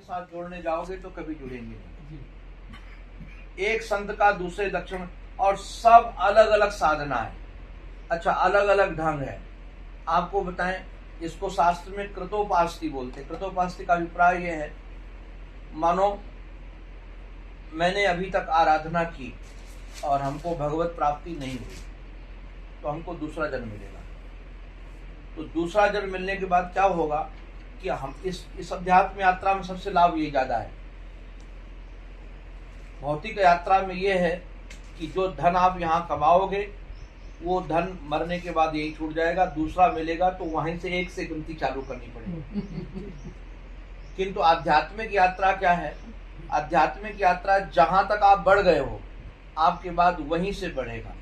साथ जोड़ने जाओगे तो कभी जुड़ेंगे नहीं। एक संत का दूसरे दक्षिण, और सब अलग अलग साधना है। अच्छा, अलग अलग ढंग है। आपको बताएं, इसको शास्त्र में कृतोपास्ति बोलते। कृतोपास्ति का अभिप्राय यह है, मानो मैंने अभी तक आराधना की और हमको भगवत प्राप्ति नहीं हुई, तो हमको दूसरा जन्म मिलेगा। तो दूसरा जन्म मिलने के बाद क्या होगा कि हम इस अध्यात्म यात्रा में सबसे लाभ ये ज्यादा है। भौतिक यात्रा में ये है कि जो धन आप यहाँ कमाओगे वो धन मरने के बाद यही छूट जाएगा, दूसरा मिलेगा तो वहीं से एक से गिनती चालू करनी पड़ेगी। किंतु आध्यात्मिक यात्रा क्या है? आध्यात्मिक यात्रा जहां तक आप बढ़ गए हो, आपके बाद वहीं से बढ़ेगा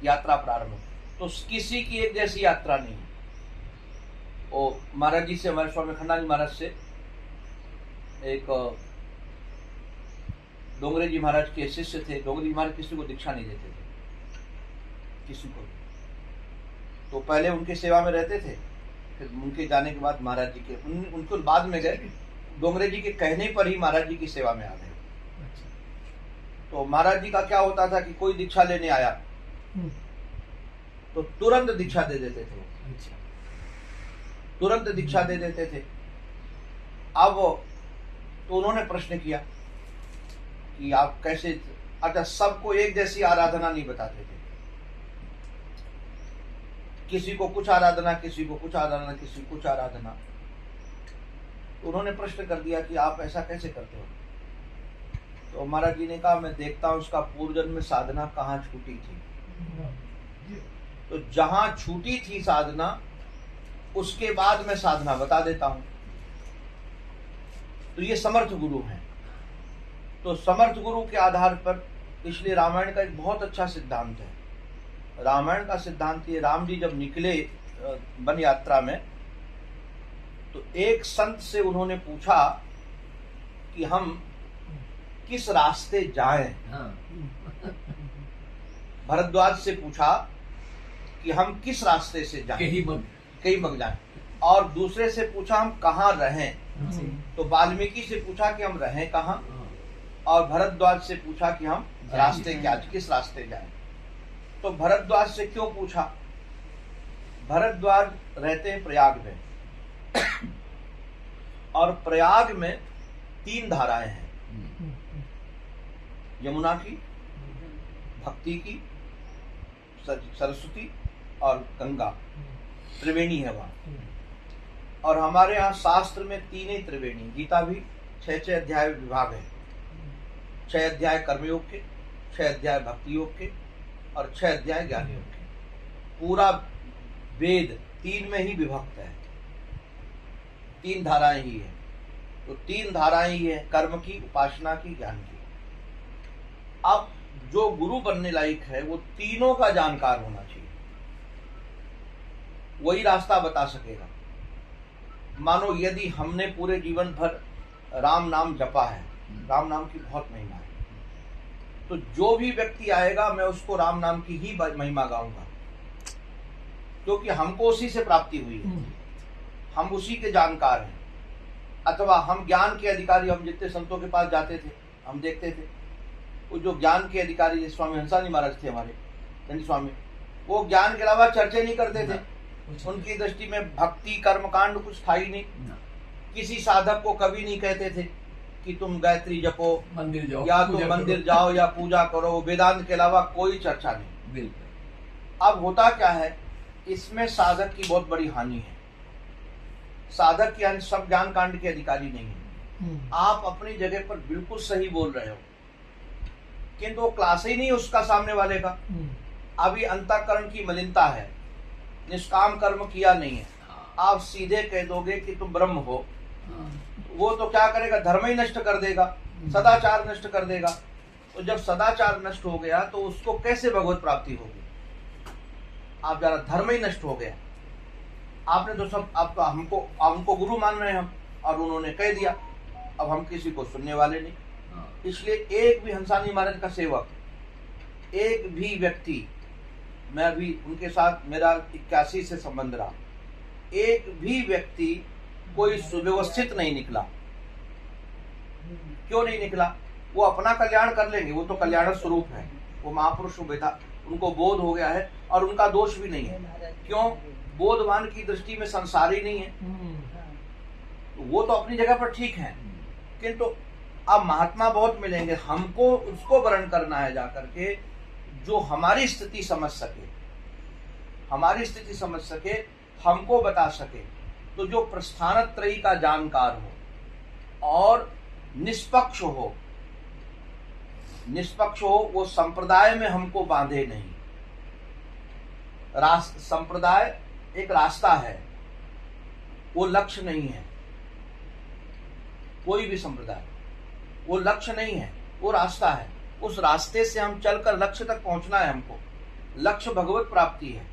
यात्रा प्रारंभ। तो किसी की एक जैसी यात्रा नहीं है। ओ महाराज जी से, हमारे स्वामी खंडानंद महाराज से, एक डोंगरे जी महाराज के शिष्य थे। डोंगरे जी महाराज किसी को दीक्षा नहीं देते थे, किसी को। तो पहले उनके सेवा में रहते थे, फिर उनके जाने के बाद महाराज जी के उनको बाद में गए, डोंगरे जी के कहने पर ही महाराज जी की सेवा में आ गए। तो महाराज जी का क्या होता था कि कोई दीक्षा लेने आया तो तुरंत दीक्षा दे देते थे, तुरंत दीक्षा दे देते थे। अब तो उन्होंने प्रश्न किया कि आप कैसे? अच्छा, सबको एक जैसी आराधना नहीं बताते थे, किसी को कुछ आराधना, किसी को कुछ आराधना, किसी को कुछ आराधना। तो उन्होंने प्रश्न कर दिया कि आप ऐसा कैसे करते हो? तो महाराज जी ने कहा, मैं देखता हूं उसका पूर्व जन्म में साधना कहाँ छूटी थी। तो जहां छूटी थी साधना, उसके बाद मैं साधना बता देता हूं। तो ये समर्थ गुरु हैं। तो समर्थ गुरु के आधार पर, इसलिए रामायण का एक बहुत अच्छा सिद्धांत है। रामायण का सिद्धांत ये, राम जी जब निकले वन यात्रा में, तो एक संत से उन्होंने पूछा कि हम किस रास्ते जाएं। भरद्वाज से पूछा कि हम किस रास्ते से जाएं, कहीं मग जाएं। और दूसरे से पूछा हम कहाँ रहें। तो वाल्मीकि से पूछा कि हम रहें कहाँ, और भरद्वाज से पूछा कि हम रास्ते क्या, किस रास्ते जाएं। तो भरद्वाज से क्यों पूछा? भरद्वाज रहते हैं प्रयाग में, और प्रयाग में 3 धाराएं हैं, यमुना की, भक्ति की, सरस्वती और गंगा, त्रिवेणी है वहां। और हमारे यहाँ शास्त्र में 3 ही त्रिवेणी, गीता भी 6 अध्याय विभाग है। 6 अध्याय कर्मयोग के, 6 अध्याय भक्ति योग के, और 6 अध्याय ज्ञान योग के। पूरा वेद 3 में ही विभक्त है, 3 धाराएं ही है। तो 3 धाराएं ही है, कर्म की, उपासना की, ज्ञान की। अब जो गुरु बनने लायक है वो तीनों का जानकार होना चाहिए, वही रास्ता बता सकेगा। मानो यदि हमने पूरे जीवन भर राम नाम जपा है, राम नाम की बहुत महिमा है, तो जो भी व्यक्ति आएगा मैं उसको राम नाम की ही महिमा गाऊंगा, क्योंकि हमको उसी से प्राप्ति हुई है, हम उसी के जानकार हैं। अथवा हम ज्ञान के अधिकारी, हम जितने संतों के पास जाते थे, हम देखते थे वो जो ज्ञान के अधिकारी, स्वामी हंसानी महाराज थे हमारे चंडी स्वामी, वो ज्ञान के अलावा चर्चा नहीं करते थे। उनकी दृष्टि में भक्ति कर्मकांड कुछ था ही नहीं। किसी साधक को कभी नहीं कहते थे कि तुम गायत्री जपो, मंदिर जाओ, या तुम मंदिर जाओ या पूजा करो, वेदांत के अलावा कोई चर्चा नहीं। बिल्कुल। अब होता क्या है, इसमें साधक की बहुत बड़ी हानि है। साधक की हानि, सब ज्ञान कांड के अधिकारी नहीं है। आप अपनी जगह पर बिल्कुल सही बोल रहे हो, किंतु वो क्लास ही नहीं उसका सामने वाले का। अभी अंतःकरण की मलिनता है, निष्काम कर्म किया नहीं है। आप सीधे कह दोगे कि तुम ब्रह्म हो, वो तो क्या करेगा, धर्म ही नष्ट कर देगा, सदाचार नष्ट कर देगा। तो जब सदाचार नष्ट हो गया तो उसको कैसे भगवत प्राप्ति होगी? आप जरा, धर्म ही नष्ट हो गया। आपने तो सब, आपका हमको गुरु मान रहे हैं हम, और उन्होंने कह दिया, अब हम किसी को सुनने वाले नहीं। इसलिए एक भी हंसानी महाराज का सेवक, एक भी व्यक्ति, मैं अभी उनके साथ, मेरा 81 से संबंध रहा, एक भी व्यक्ति कोई सुव्यवस्थित नहीं निकला। क्यों नहीं निकला? वो अपना कल्याण कर लेंगे, वो तो कल्याण स्वरूप है, वो महापुरुष बेटा, उनको बोध हो गया है और उनका दोष भी नहीं है। क्यों? बोधवान की दृष्टि में संसार ही नहीं है, तो वो तो अपनी जगह पर ठीक है। किंतु अब महात्मा बहुत मिलेंगे, हमको उसको वर्ण करना है जाकर के जो हमारी स्थिति समझ सके, हमारी स्थिति समझ सके, हमको बता सके। तो जो प्रस्थानत्रयी का जानकार हो और निष्पक्ष हो, निष्पक्ष हो, वो संप्रदाय में हमको बांधे नहीं। संप्रदाय एक रास्ता है, वो लक्ष्य नहीं है। कोई भी संप्रदाय वो लक्ष्य नहीं है, वो रास्ता है। उस रास्ते से हम चलकर लक्ष्य तक पहुंचना है हमको। लक्ष्य भगवत प्राप्ति है।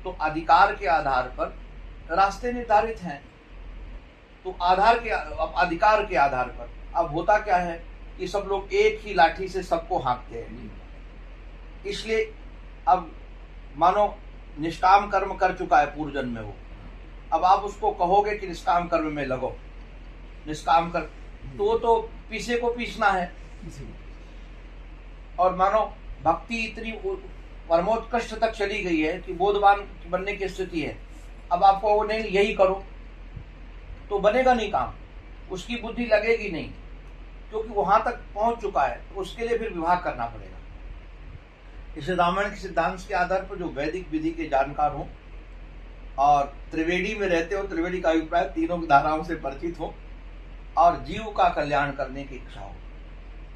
तो अधिकार के आधार पर रास्ते निर्धारित हैं। तो अधिकार के आधार पर अब होता क्या है कि सब लोग एक ही लाठी से सबको हाँकते हैं। इसलिए अब मानो निष्काम कर्म कर चुका है पूर्व जन्म में वो, अब आप उसको कहोगे कि निष्काम कर्म में लगो, निष्काम कर, तो पीछे को पीछना है। और मानो भक्ति इतनी परमोत्कृष्ट तक चली गई है कि बोधवान बनने की स्थिति है, अब आपको नहीं यही करो तो बनेगा नहीं काम, उसकी बुद्धि लगेगी नहीं, क्योंकि वहां तक पहुंच चुका है। तो उसके लिए फिर विवाह करना पड़ेगा। इस रामायण के सिद्धांत के आधार पर जो वैदिक विधि के जानकार हो और त्रिवेणी में रहते हो, त्रिवेणी का अभिप्राय तीनों की धाराओं से परिचित हो और जीव का कल्याण करने की इच्छा हो।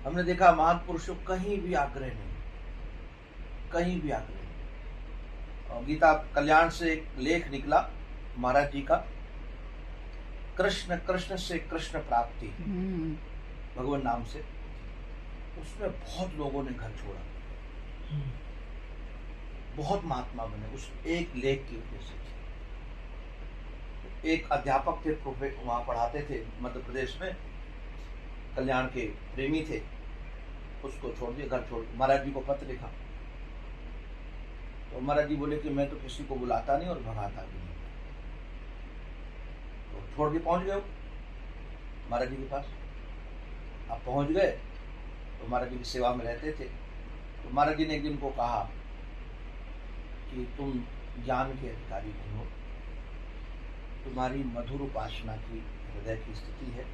हमने देखा महापुरुषों कहीं भी आग्रह नहीं, कहीं भी आग्रह नहीं। और गीता कल्याण से एक लेख निकला महाराज जी का, कृष्ण कृष्ण से कृष्ण प्राप्ति, भगवान नाम से। उसमें बहुत लोगों ने घर छोड़ा, बहुत महात्मा बने उस एक लेख की वजह से। एक अध्यापक थे, वहां पढ़ाते थे मध्य प्रदेश में, कल्याण के प्रेमी थे, उसको छोड़ दिया, घर छोड़। महाराज जी को पत्र लिखा तो महाराज जी बोले कि मैं तो किसी को बुलाता नहीं और भगाता भी नहीं। तो छोड़ के पहुंच गए महाराज जी के पास। आप पहुंच गए तो महाराज जी की सेवा में रहते थे। तो महाराज जी ने एक दिन को कहा कि तुम ज्ञान के अधिकारी नहीं हो, तुम्हारी मधुर उपासना की हृदय की स्थिति है,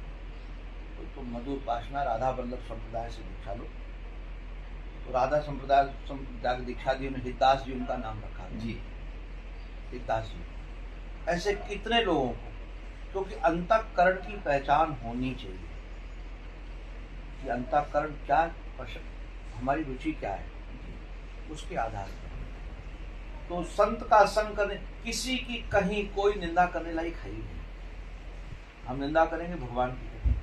तो तुम मधुर उपासना राधा वल्लभ संप्रदाय से दीक्षा लो। तो राधा संप्रदाय दीक्षा दी, उन्हें हितदास जी उनका नाम रखा जी, हितदास जी। ऐसे कितने लोगों को, क्योंकि अंतःकरण की पहचान होनी चाहिए कि अंतःकरण क्या, हमारी रुचि क्या है, उसके आधार पर। तो संत का संग करने, किसी की कहीं कोई निंदा करने लायक है ही नहीं। हम निंदा करेंगे भगवान की करेंगे,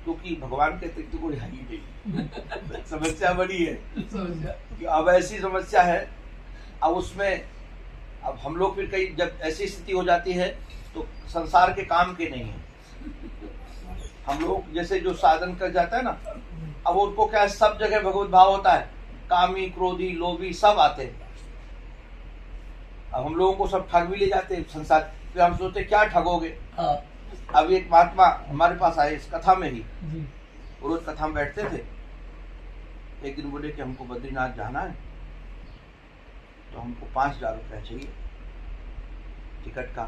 क्योंकि भगवान के अतिरिक्त कोई है ही नहीं। समस्या बड़ी है कि अब ऐसी समस्या है, अब उसमें अब हम लोग फिर कई जब ऐसी स्थिति हो जाती है तो संसार के काम के नहीं है। हम लोग जैसे जो साधन कर जाता है ना, अब उनको क्या है, सब जगह भगवत भाव होता है, कामी क्रोधी लोभी सब आते हैं। अब हम लोगों को सब ठग भी ले जाते हैं संसार, फिर हम सोचते क्या ठगोगे। अब एक महात्मा हमारे पास आए इस कथा में ही, रोज कथा में बैठते थे। एक दिन बोले कि हमको बद्रीनाथ जाना है, तो हमको 5,000 रुपया चाहिए टिकट का।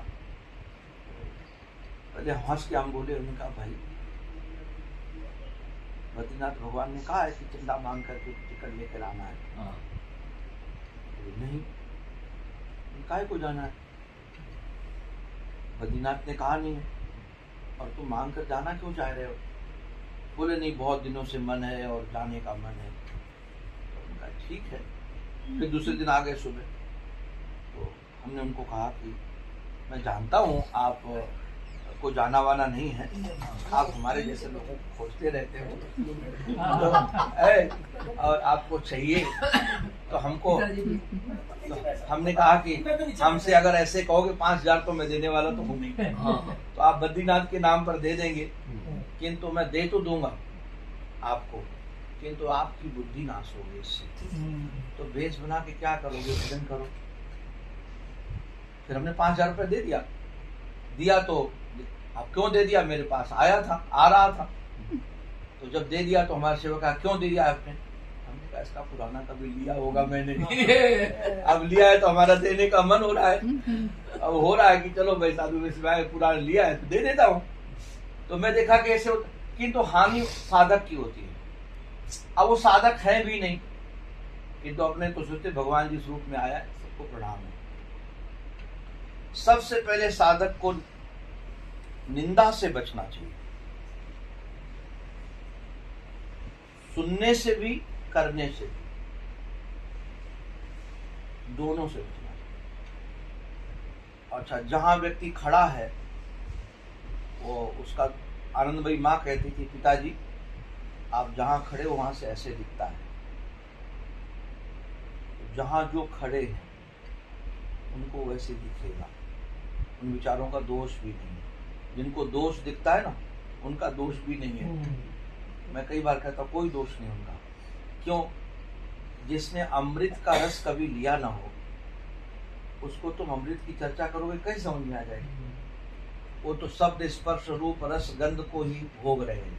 पहले हंस के हम बोले, उन्होंने कहा भाई बद्रीनाथ भगवान ने कहा है कि चंदा मांग करके टिकट लेकर आना है। नहीं, काहे को जाना है, बद्रीनाथ ने कहा नहीं है, और तुम मांग कर जाना क्यों चाह रहे हो। बोले नहीं, बहुत दिनों से मन है और जाने का मन है। तो उनका ठीक है। फिर दूसरे दिन आ गए सुबह, तो हमने उनको कहा कि मैं जानता हूँ आप को जाना वाना नहीं है, आप हमारे जैसे लोगों को खोजते रहते हो, तो और आपको चाहिए, तो हमको, तो हमने कहा कि हमसे अगर ऐसे कहोगे 5,000 तो मैं देने वाला तो हूँ नहीं, तो आप बद्रीनाथ के नाम पर दे देंगे, किंतु मैं दे तो दूंगा आपको, किंतु आपकी बुद्धि नाश होगी इससे। तो भेष बना के क्या करोगे, भजन करो। फिर हमने 5,000 रुपये दे दिया तो आप क्यों दे दिया? मेरे पास आया था, आ रहा था। तो जब दे दिया तो हमारे सेवक कहा क्यों दे दिया आपने? हमने कहा इसका पुराना कभी लिया होगा मैंने, अब लिया है तो हमारा देने का मन हो रहा है। अब हो रहा है कि चलो भाई साधु में पुराना लिया है तो दे देता हूँ। तो मैं देखा कि ऐसे होता, किंतु हानि साधक की होती है। अब वो साधक है भी नहीं, किंतु अपने तो सोचते भगवान जिस रूप में आया है सबको प्रणाम है। सबसे पहले साधक को निंदा से बचना चाहिए, सुनने से भी करने से भी, दोनों से बचना चाहिए। अच्छा, जहां व्यक्ति खड़ा है वो उसका आनंदमयी माँ कहती थी पिताजी आप जहां खड़े हो वहां से ऐसे दिखता है। जहां जो खड़े हैं उनको वैसे दिखेगा, उन विचारों का दोष भी नहीं है। जिनको दोष दिखता है ना उनका दोष भी नहीं है। मैं कई बार कहता हूँ कोई दोष नहीं उनका। क्यों? जिसने अमृत का रस कभी लिया ना हो उसको तुम अमृत की चर्चा करोगे कैसे समझ में आ जाएगी? वो तो शब्द स्पर्श रूप रस गंध को ही भोग रहे हैं,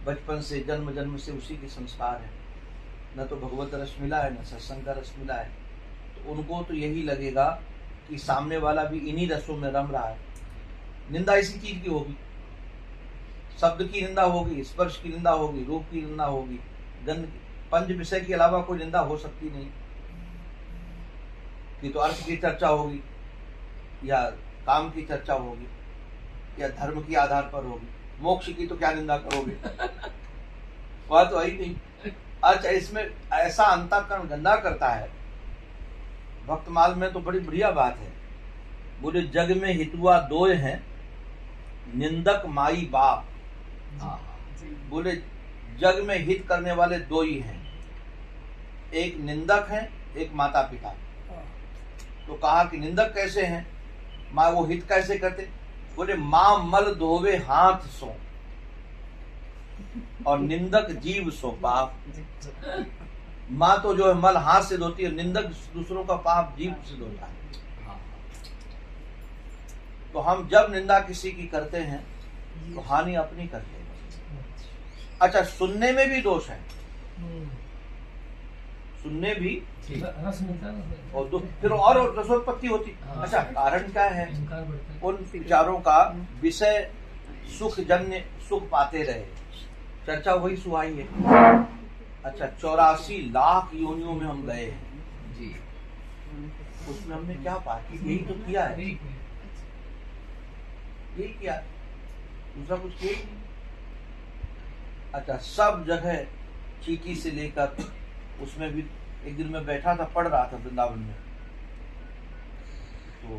बचपन से जन्म जन्म से उसी के संस्कार है। न तो भगवत रस मिला है न सत्संग का रस मिला है, तो उनको तो यही लगेगा कि सामने वाला भी इन्हीं रसों में रम रहा है। निंदा इसी चीज की होगी, शब्द की निंदा होगी, स्पर्श की निंदा होगी, रूप की निंदा होगी, गंध की, पंच विषय के अलावा कोई निंदा हो सकती नहीं। कि तो अर्थ की चर्चा होगी या काम की चर्चा होगी या धर्म के आधार पर होगी, मोक्ष की तो क्या निंदा करोगे? वह तो है ही नहीं। अच्छा, इसमें ऐसा अंतःकरण गंदा करता है। भक्तमाल में तो बड़ी बढ़िया बात है, बोले जग में हितुआ दो हैं, निंदक माई बाप। बोले जग में हित करने वाले दो ही हैं, एक निंदक है एक माता पिता। तो कहा कि निंदक कैसे हैं? माँ वो हित कैसे करते? बोले माँ मल धोवे हाथ सो और निंदक जीव सो पाप। माँ तो जो है मल हाथ से धोती है, निंदक दूसरों का पाप जीव से धोता है। तो हम जब निंदा किसी की करते हैं तो हानि अपनी करते हैं। अच्छा, सुनने में भी दोष है, सुनने भी और फिर और रसोत्पत्ति होती। अच्छा, कारण क्या है? उन विचारों का विषय सुख जन्य सुख पाते रहे, चर्चा वही सुहाई है। अच्छा, 84 लाख योनियों में हम गए हैं जी, उसमें हमने क्या पाया? यही तो किया है, यही किया, दूसरा कुछ किया ही नहीं। अच्छा, सब जगह चीटी से लेकर उसमें भी एक दिन मैं बैठा था, पढ़ रहा था वृंदावन में, तो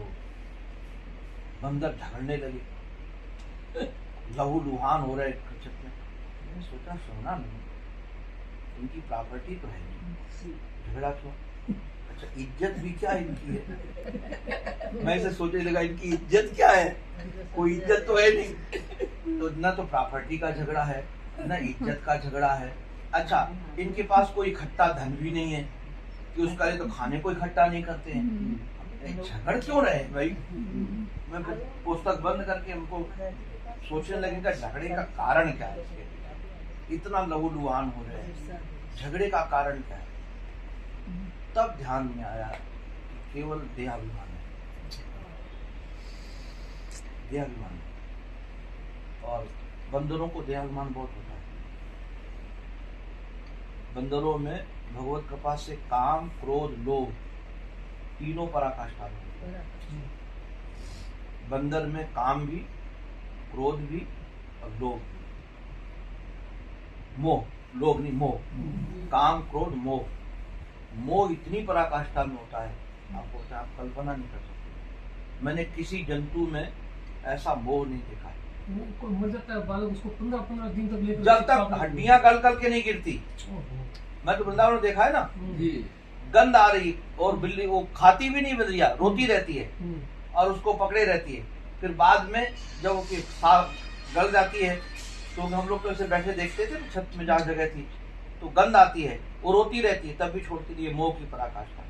बंदर झगड़ने लगे, लहू लुहान हो रहे खच्चर में। मैंने सोचा सोना नहीं, इनकी प्रॉपर्टी तो है नहीं, झगड़ा क्यों? अच्छा, इज्जत भी क्या इनकी है? मैं इसे सोचने लगा इनकी इज्जत क्या है? कोई इज्जत तो है नहीं। तो न तो प्रॉपर्टी का झगड़ा है न इज्जत का झगड़ा है। अच्छा, इनके पास कोई इकट्ठा धन भी नहीं है कि उसका लिए तो खाने को इकट्ठा नहीं करते हैं, झगड़ क्यों रहे भाई? मैं पुस्तक बंद करके हमको सोचने लगे कि झगड़े का कारण क्या है, इतना लहूलुहान हो रहे हैं, झगड़े का कारण क्या है? तब ध्यान में आया कि केवल देहाभिमान है, देहाभिमान। और बंदरों को देहाभिमान बहुत होता है। बंदरों में भगवत कृपा से काम क्रोध लोभ तीनों पराकाष्ठा में। बंदर में काम भी, क्रोध भी और लोभ भी। मोह, लोभ नहीं, मोह, काम क्रोध मोह। मोह इतनी पराकाष्ठा में होता है आपको आप कल्पना नहीं कर सकते। मैंने किसी जंतु में ऐसा मोह नहीं देखा है। कोई मर जाता है बालक, उसको 15-15 दिन तक लेकर जब तक हड्डियां गल के नहीं गिरती। मैं तो वृंदावन में देखा है ना, गंध आ रही और बिल्ली वो खाती भी नहीं, बदलिया रोती रहती है और उसको पकड़े रहती है। फिर बाद में जब वो गल जाती है तो हम लोग तो ऐसे बैठे देखते थे, छत में जहाँ जगह थी, तो गंध आती है, वो रोती रहती है, तब भी छोड़ती नहीं है। मोह की पराकाष्ठा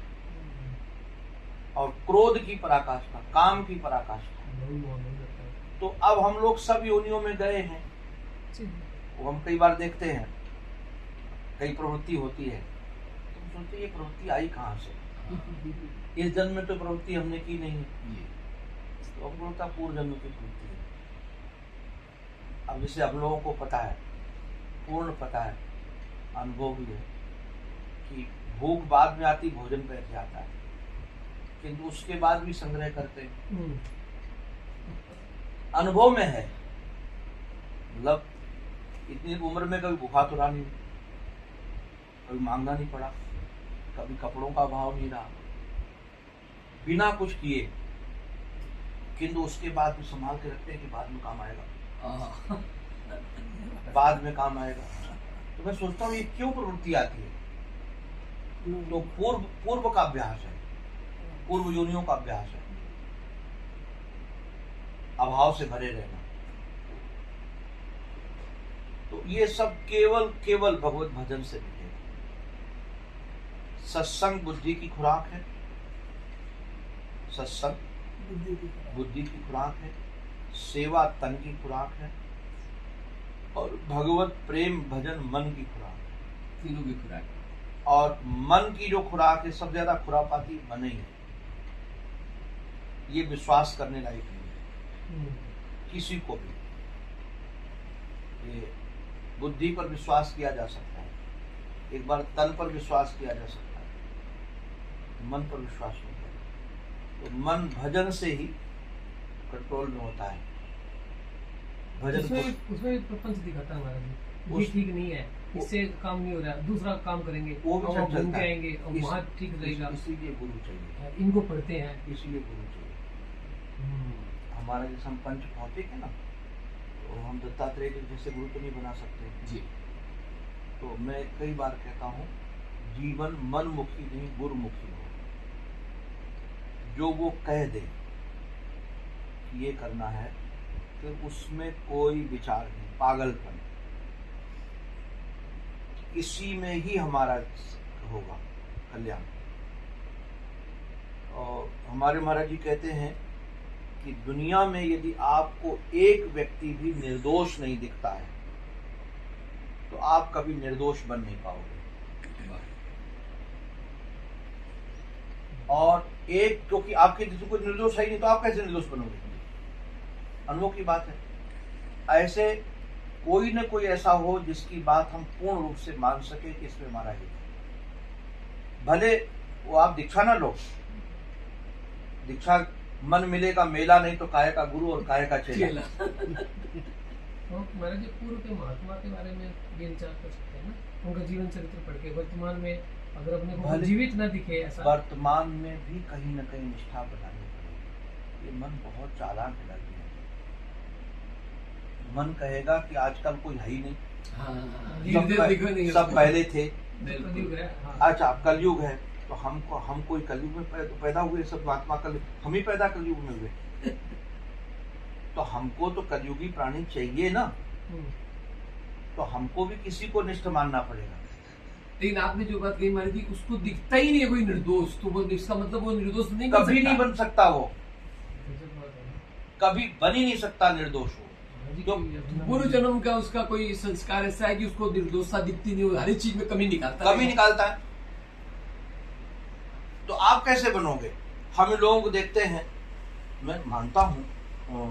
और क्रोध की पराकाष्ठा, काम की पराकाष्ठा। तो अब हम लोग सब योनियों में गए हैं, जी। वो हम कई बार देखते हैं, कई प्रवृत्ति होती है, तो हम सोचते ये प्रवृत्ति आई कहाँ से, इस जन्म में तो प्रवृत्ति हमने की नहीं है, तो अब बोलता पूर्व जन्म की प्रवृत्ति है। अब जैसे हम लोगों को पता है, पूर्ण पता है, अनुभव भी है कि भूख बाद में आती, भोजन पहले आता है, किंतु उसके बाद भी संग्रह करते हैं, अनुभव में है। मतलब इतनी उम्र में कभी भूखा तो रहा नहीं, कभी मांगना नहीं पड़ा, कभी कपड़ों का अभाव नहीं रहा, बिना कुछ किए, किंतु उसके बाद भी संभाल के रखते हैं कि बाद में काम आएगा, बाद में काम आएगा। तो मैं सोचता हूँ ये क्यों प्रवृत्ति आती है? तो पूर्व का अभ्यास है, पूर्व योनियों का अभ्यास है, अभाव से भरे रहना। तो ये सब केवल भगवत भजन से मिलेगा। सत्संग बुद्धि की खुराक है, सत्संग बुद्धि की खुराक है, सेवा तन की खुराक है, और भगवत प्रेम भजन मन की खुराक है, तीनों की खुराक है। और मन की जो खुराक है सबसे ज्यादा खुरापाती मन ही है, ये विश्वास करने लायक नहीं है किसी को भी। ये बुद्धि पर विश्वास किया जा सकता है, एक बार तन पर विश्वास किया जा सकता है, मन पर विश्वास होता है। तो मन भजन से ही कंट्रोल में होता है। भजन उसमें प्रपंच दिखाता है महाराज जी, ये ठीक नहीं है, इससे काम नहीं हो रहा, दूसरा काम करेंगे, वो भी और चलता घूम के है। आएंगे और वहाँ ठीक रहेगा। इसीलिए गुरु चाहिए, इनको पढ़ते हैं, इसीलिए गुरु चाहिए। हमारा जैसे हम पंच भौतिक है ना, तो हम दत्तात्रेय के जैसे गुरु तो नहीं बना सकते जी। तो मैं कई बार कहता हूँ, जीवन मन मुखी नहीं गुरुमुखी हो। जो वो कह दे कि ये करना है, फिर उसमें कोई विचार नहीं, पागलपन, इसी में ही हमारा होगा कल्याण। और हमारे महाराज जी कहते हैं कि दुनिया में यदि आपको एक व्यक्ति भी निर्दोष नहीं दिखता है, तो आप कभी निर्दोष बन नहीं पाओगे। और एक, क्योंकि आपके जिसमें कोई निर्दोष है ही नहीं, तो आप कैसे निर्दोष बनोगे? अनुभव की बात है। ऐसे कोई न कोई ऐसा हो जिसकी बात हम पूर्ण रूप से मान सके कि इसमें हमारा हित है। भले वो आप दीक्षा ना लो, दीक्षा मन मिलेगा मेला, नहीं तो काय का गुरु और काय का चेला। तो महाराज जी पूर्व के महात्मा के बारे में ये विचार कर सकते हैं ना, उनका जीवन चरित्र पढ़ के वर्तमान में अगर अपने को जीवित न दिखे ऐसा, वर्तमान में भी कहीं न कहीं निष्ठा बनानी पड़ेगी। ये मन बहुत चालाक है। मन कहेगा कि आजकल कोई है ही नहीं, सब पहले थे। अच्छा कलयुग है, तो हम कोई कलयुग में पैदा हुए, सब महात्मा कल हम ही पैदा कलयुग में हुए। तो हमको तो कलयुगी प्राणी चाहिए ना, तो हमको भी किसी को निष्ठ मानना पड़ेगा। लेकिन आपने जो बात कही महाराज जी, उसको दिखता ही नहीं है कोई निर्दोष, तो वो इसका मतलब वो निर्दोष नहीं, कभी नहीं बन सकता, वो कभी बन ही नहीं सकता निर्दोष हो। तो पूर्व जन्म का उसका कोई संस्कार ऐसा है कि उसको निर्दोषता दिखती नहीं, हर एक चीज में कमी निकालता है। तो आप कैसे बनोगे? हम लोगों को देखते हैं, मैं मानता हूं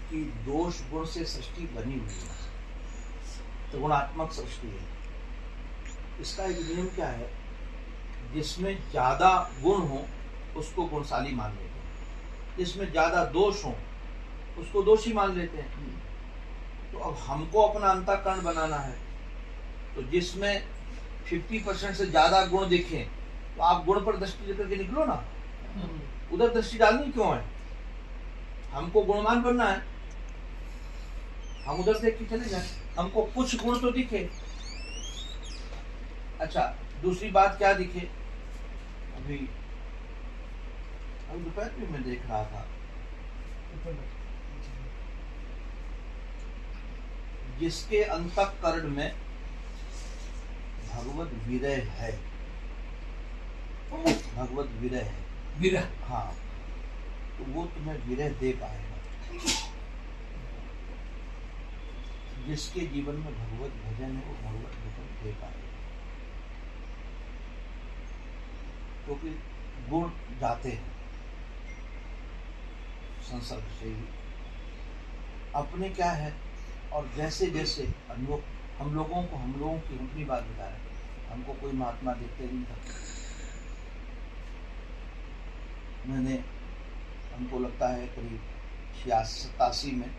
कि दोष गुण से सृष्टि बनी हुई है, तो गुणात्मक सृष्टि है। इसका एक नियम क्या है, जिसमें ज्यादा गुण हो उसको गुणशाली मान लेते हैं, जिसमें ज्यादा दोष हो उसको दोषी मान लेते हैं। तो अब हमको अपना अंतःकरण बनाना है, तो जिसमें 50% से ज्यादा गुण दिखे, तो आप गुण पर दृष्टि लेकर के निकलो ना, उधर दृष्टि डालनी क्यों है? हमको गुणवान बनना है, हम उधर देख के चले जाए, हमको कुछ गुण तो दिखे। अच्छा दूसरी बात क्या दिखे, अभी दोपहर में मैं देख रहा था, जिसके अंतःकरण में भगवत विरह है, भगवत विरह है, विरह, हाँ, तो वो तुम्हें विरह दे पाएगा। जिसके जीवन में भगवत भजन है वो भगवत भजन दे पाए, क्योंकि गुण जाते हैं संसर्ग से ही। अपने क्या है, और जैसे जैसे हम लोगों की अपनी बात बता रहे, हमको कोई महात्मा दिखते नहीं था। हमको लगता है करीब 86 में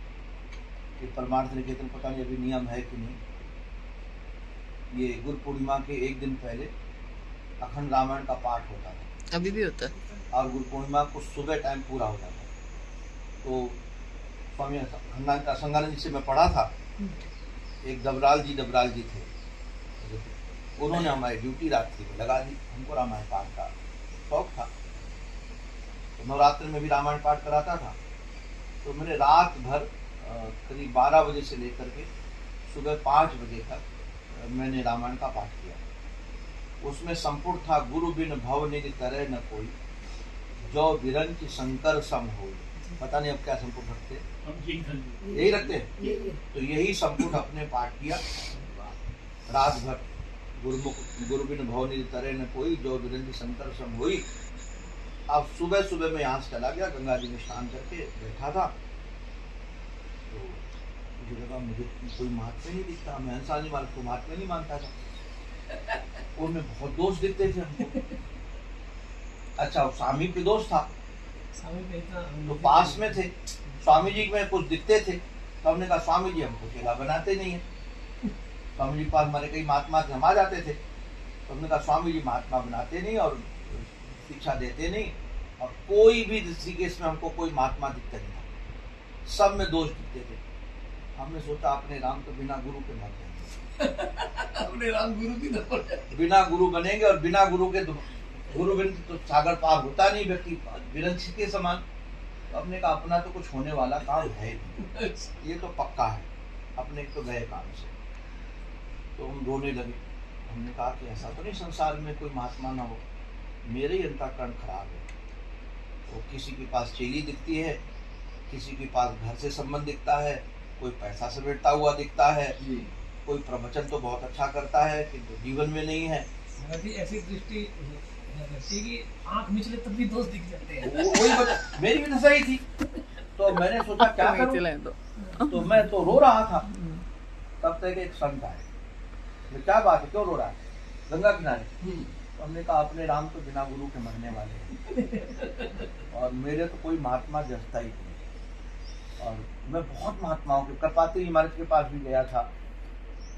कि परमार्थ निकेतन, पता नहीं अभी नियम है कि नहीं, ये गुरु पूर्णिमा के एक दिन पहले अखंड रामायण का पाठ होता था। अभी भी होता है। और गुरु पूर्णिमा को सुबह टाइम पूरा हो जाता। तो स्वामी असंगानंद जी से मैं पढ़ा था, एक दबराल जी थे, उन्होंने हमारी ड्यूटी रात्रि में लगा दी। हमको रामायण पाठ का शौक था, तो नवरात्र में भी रामायण पाठ कराता था। तो मैंने रात भर करीब 12 बजे से लेकर के सुबह 5 बजे तक मैंने रामायण का पाठ किया। उसमें संपूर्ण था, गुरु बिन भव निधि तरह न कोई, जो विरंच शंकर सम हो। पता नहीं अब क्या संपूर्ण रखते, यही रखते हैं। तो यही संपूर्ण अपने पाठ किया रात भर। गुरु बिन भव निधि तरह न कोई, जो विरंच शंकर सम होई। अब सुबह सुबह मैं यहाँ से चला गया, गंगा जी में स्नान करके बैठा था, तो मुझे लगा मुझे कोई महात्मा नहीं दिखता। मैं इंसानी मार्ग को महात्मा नहीं मानता था, उनमें बहुत दोष दिखते थे हमको। अच्छा, स्वामी पे दोष था, तो पास में थे स्वामी जी में कुछ दिखते थे। तो हमने कहा स्वामी जी हमको चेला बनाते नहीं है। स्वामी जी के पास हमारे कई महात्मा थे, हम आ जाते थे। तो हमने कहा स्वामी जी महात्मा बनाते नहीं और शिक्षा देते नहीं, और कोई भी ऋषिकेश में हमको कोई महात्मा दिखता नहीं था, सब में दोष दिखते थे। हमने सोचा अपने राम तो बिना गुरु के मर जाएंगे। अपने राम गुरु की न बिना गुरु बनेंगे, और बिना गुरु के गुरु बिन तो सागर पार होता नहीं व्यक्ति, विरंच के समान। तो हमने कहा अपना तो कुछ होने वाला काम है नहीं, ये तो पक्का है, अपने तो गए काम से। तो हम रोने लगे। हमने कहा कि ऐसा तो नहीं संसार में कोई महात्मा ना हो, मेरे ही अंतःकरण खराब है। तो किसी के पास चेली दिखती है, किसी के पास घर से संबंध दिखता है, कोई पैसा समेटता हुआ दिखता है, कोई प्रवचन तो बहुत अच्छा करता है किंतु जीवन में नहीं है। ऐसी दृष्टि कि आंख मिचले तब भी दोस्त दिख जाते हैं। वही मेरी भी दशा ही थी। तो मैंने सोचा क्या करूं, तो मैं तो रो रहा था। तब तक एक संत आए, क्या बात है, क्यों रो रहा है, गंगा किनारे। तो हमने कहा अपने राम तो बिना गुरु के मरने वाले हैं, और मेरे तो कोई महात्मा जस्ता ही नहीं। और मैं बहुत महात्माओं के, करपात्री महाराज के पास भी गया था,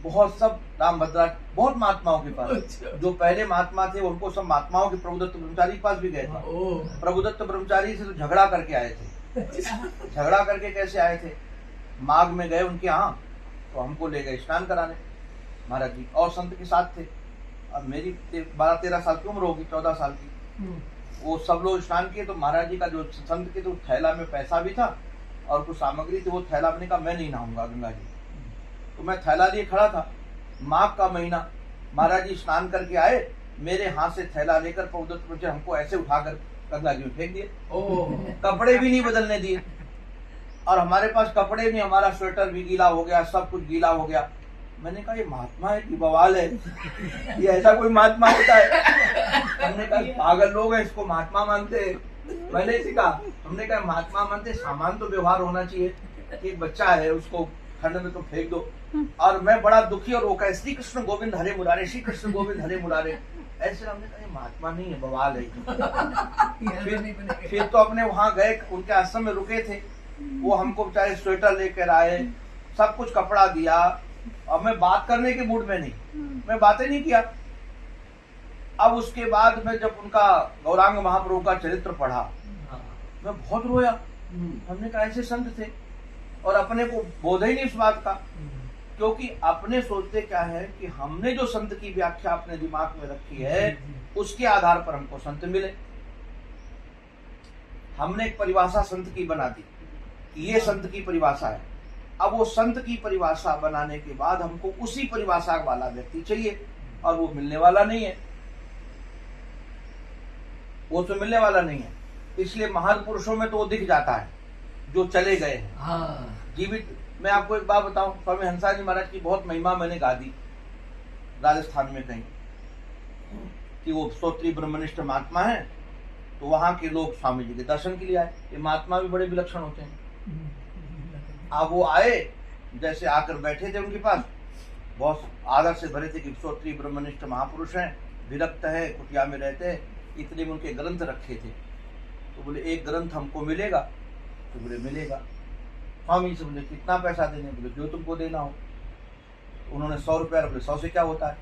बहुत सब राम भद्रा, बहुत महात्माओं के पास। जो पहले महात्मा थे उनको सब महात्माओं के, प्रभुदत्त ब्रह्मचारी के पास भी गए थे। प्रभुदत्त ब्रह्मचारी से तो झगड़ा करके आए थे। झगड़ा करके कैसे आए थे, माघ में गए उनके यहाँ, तो हमको ले गए स्नान कराने महाराज जी, और संत के साथ थे। अब मेरी 12-13 साल की उम्र होगी, 14 साल की। वो सब लोग स्नान किए, तो महाराज जी का जो संत के तो थैला में पैसा भी था और कुछ सामग्री थी, वो थैला मैंने कहा मैं नहीं नहाऊंगा गंगा जी। तो मैं थैला लिए खड़ा था, माघ का महीना, महाराज जी स्नान करके आए, मेरे हाथ से थैला लेकर प्रभुदत्त ब्रह्मचारी हमको ऐसे उठाकर गंगा जी में फेंक दिए। कपड़े भी नहीं बदलने दिए, और हमारे पास कपड़े नहीं, हमारा स्वेटर भी गीला हो गया, सब कुछ गीला हो गया। मैंने कहा ये महात्मा है कि बवाल है, ये ऐसा कोई महात्मा होता है। हमने कहा पागल लोग हैं, इसको महात्मा मानते हैं। मैंने इसे कहा, हमने कहा महात्मा मानते, सामान तो व्यवहार होना चाहिए। एक बच्चा है उसको ठंड में तो फेंक दो। और मैं बड़ा दुखी, और वो कहे श्री कृष्ण गोविंद हरे मुरारे, श्री कृष्ण गोविंद हरे मुरारे। ऐसे हमने कहा ये महात्मा नहीं है, बवाल है। फिर तो अपने वहां गए, उनके आश्रम में रुके थे, वो हमको बेचारे स्वेटर लेकर आए, सब कुछ कपड़ा दिया, और मैं बात करने के मूड में नहीं, मैं बातें नहीं किया। अब उसके बाद में जब उनका गौरांग महाप्रभु का चरित्र पढ़ा, मैं बहुत रोया। हमने कहा ऐसे संत थे, और अपने को बोध ही नहीं उस बात का, क्योंकि अपने सोचते क्या है कि हमने जो संत की व्याख्या अपने दिमाग में रखी है, उसके आधार पर हमको संत मिले। हमने एक परिभाषा संत की बना दी कि ये संत की परिभाषा है। अब वो संत की परिभाषा बनाने के बाद हमको उसी परिभाषा वाला व्यक्ति चाहिए, और वो मिलने वाला नहीं है, वो तो मिलने वाला नहीं है। इसलिए महान पुरुषों में तो वो दिख जाता है जो चले गए हैं। जीवित मैं आपको एक बात बताऊं, स्वामी हंसाजी महाराज की बहुत महिमा मैंने गा दी राजस्थान में कहीं, कि वो स्तोत्री ब्रह्मनिष्ठ महात्मा है, तो वहां के लोग स्वामी जी के दर्शन के लिए आए। ये महात्मा भी बड़े विलक्षण होते हैं। अब वो आए, जैसे आकर बैठे थे उनके पास, बहुत आदर से भरे थे कि स्तोत्री ब्रह्मनिष्ठ महापुरुष हैं, विरक्त है, कुटिया में रहते हैं, इतने में उनके ग्रंथ रखे थे। तो बोले एक ग्रंथ हमको मिलेगा? तो बोले मिलेगा। स्वामी से बोले कितना पैसा देने? बोले जो तुमको देना हो। उन्होंने 100 रुपया, बोले 100 से क्या होता है?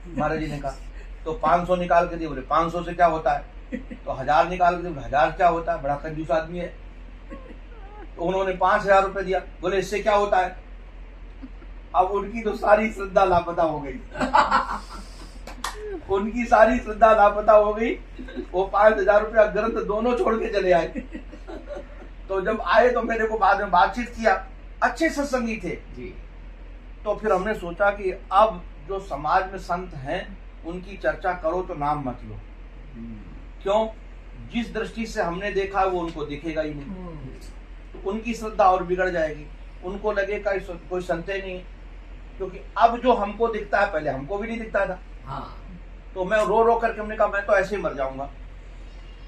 महाराज जी ने कहा। तो 500 निकाल के दिए, बोले 500 से क्या होता है? तो 1000 निकाल के दिए, 1000 क्या होता है? बड़ा कंजूस आदमी है। तो उन्होंने 5000 रुपये दिया, बोले इससे क्या होता है? अब उनकी तो सारी श्रद्धा लापता हो गई। उनकी सारी श्रद्धा लापता हो गई। वो 5000 रुपया ग्रंथ दोनों छोड़ के चले आए। तो जब आए तो मेरे को बाद में बातचीत किया, अच्छे सत्संगी थे जी। तो फिर हमने सोचा कि अब जो समाज में संत हैं उनकी चर्चा करो तो नाम मत लो। क्यों? जिस दृष्टि से हमने देखा वो उनको दिखेगा ही नहीं, तो उनकी श्रद्धा और बिगड़ जाएगी। उनको लगेगा कोई संत ही नहीं, क्योंकि अब जो हमको दिखता है पहले हमको भी नहीं दिखता था। हाँ। तो मैं रो रो करके हमने कहा मैं तो ऐसे ही मर जाऊंगा।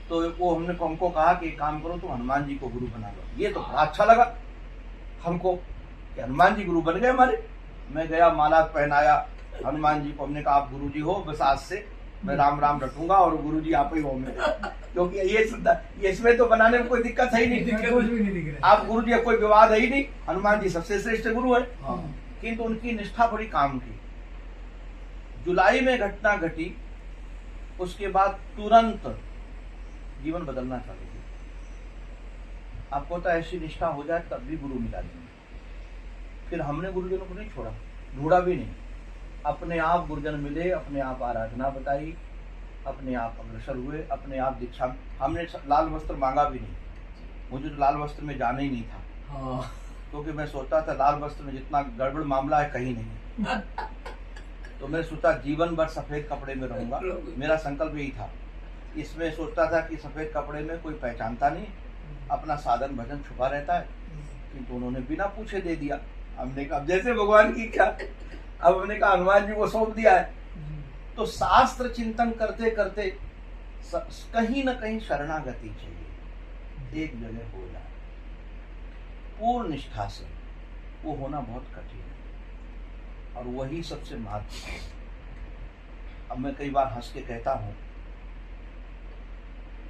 तो वो हमको कहा कि एक काम करो, तुम हनुमान जी को गुरु बना लो। ये तो बड़ा अच्छा लगा हमको कि हनुमान जी गुरु बन गए हमारे। मैं गया, माला पहनाया हनुमान जी को, हमने कहा आप गुरु जी हो, बस आज से मैं राम राम रटूंगा और गुरु जी आप ही हो मेरे। क्योंकि ये इसमें तो बनाने में कोई दिक्कत है ही नहीं, आप गुरु जी, कोई विवाद है ही नहीं, हनुमान जी सबसे श्रेष्ठ गुरु है। किंतु उनकी निष्ठा बड़ी काम की। जुलाई में घटना घटी, उसके बाद तुरंत जीवन बदलना चालू किया। आपको तो ऐसी निष्ठा हो जाए तब भी गुरु मिला नहीं। फिर हमने गुरुजनों को नहीं छोड़ा, ढूंढा भी नहीं, अपने आप गुरुजन मिले, अपने आप आराधना बताई, अपने आप अग्रसर हुए, अपने आप दीक्षा। हमने लाल वस्त्र मांगा भी नहीं, मुझे तो लाल वस्त्र में जाना ही नहीं था। क्योंकि मैं सोचता था लाल वस्त्र में जितना गड़बड़ मामला है कहीं नहीं। तो मैं सोचा जीवन भर सफेद कपड़े में रहूंगा, मेरा संकल्प यही था। इसमें सोचता था कि सफेद कपड़े में कोई पहचानता नहीं, अपना साधन भजन छुपा रहता है। किंतु उन्होंने बिना पूछे दे दिया। हमने कहा जैसे भगवान की क्या, अब हमने कहा हनुमान जी को सौंप दिया है। तो शास्त्र चिंतन करते करते कहीं न कहीं शरणागति चाहिए, एक जगह हो जाए पूर्ण निष्ठा से। वो होना बहुत कठिन है और वही सबसे महत्वपूर्ण है। अब मैं कई बार हंस के कहता हूँ